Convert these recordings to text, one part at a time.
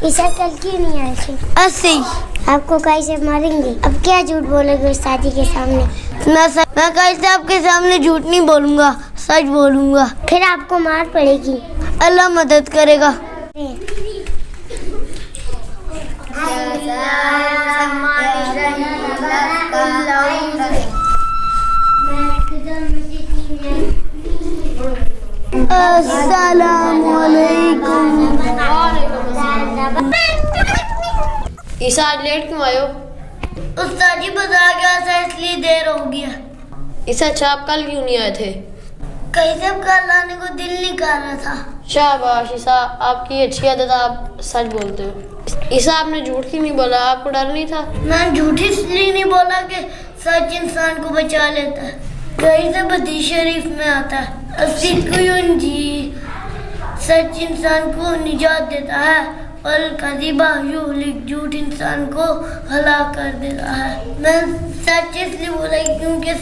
ईशा कल क्यों नहीं आई थी? ऐसे ही आपको कैसे मारेंगे? अब क्या झूठ बोलोगे उस्तादी के सामने? मैं कैसे आपके सामने झूठ नहीं बोलूंगा, सच बोलूंगा। फिर आपको मार पड़ेगी। अल्लाह मदद करेगा। ईशा आज लेट क्यों आए हो? उस्ताद जी बाजार गया था इसलिए देर हो गया। ईशा अच्छा आप कल क्यों नहीं आए थे? कहीं से कल आने को दिल नहीं कर रहा था। शाबाश ईशा, आपकी अच्छी आदत, आप सच बोलते हो। ईशा आपने झूठ क्यों नहीं बोला? आपको डर नहीं था? मैं झूठ इसलिए नहीं बोला कि सच इंसान को बचा लेता है। कहीं से हदीस शरीफ में आता है जी, सच इंसान को निजात देता है और कज़िबा युहलिक, झूठ इंसान को हलाक कर देता है। मैं सच इसलिए बोला क्योंकि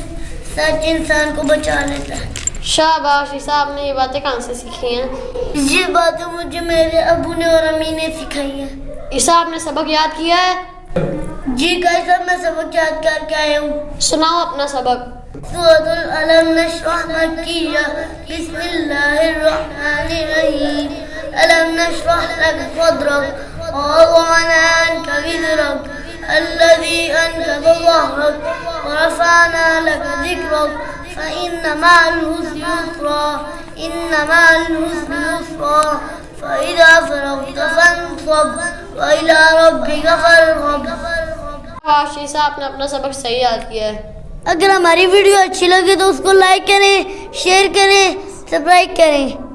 सच इंसान को बचा लेता है। शाबाश ईशा, आपने ये बातें कहाँ से सीखी हैं? ये बातें मुझे मेरे अबू ने और अम्मी ने सिखाई है। ईशा आपने सबक याद किया है? जी कैसा मैं सबक याद करके आया हूँ। सुनाओ अपना सबक। सूरतुल अलम नशरह मक्किया, बिस्मिल्लाहिर रहमानिर रहीम, अलम नशरह लक सदरक व वअना अन्का विज़रक अल्लज़ी अनक़ज़ ज़हरक व रफ़अना लक ज़िक्रक फ़इन्न मअल उस्रि युस्रा, इन्न मअल उस्रि युस्रा, फ़इज़ा फ़रग़्त फ़ंसब व इला रब्बिका फ़रग़ब। शाबाश ईशा, आपने अपना सबक सही याद किया है। अगर हमारी वीडियो अच्छी लगे तो उसको लाइक करें, शेयर करें, सब्सक्राइब करें।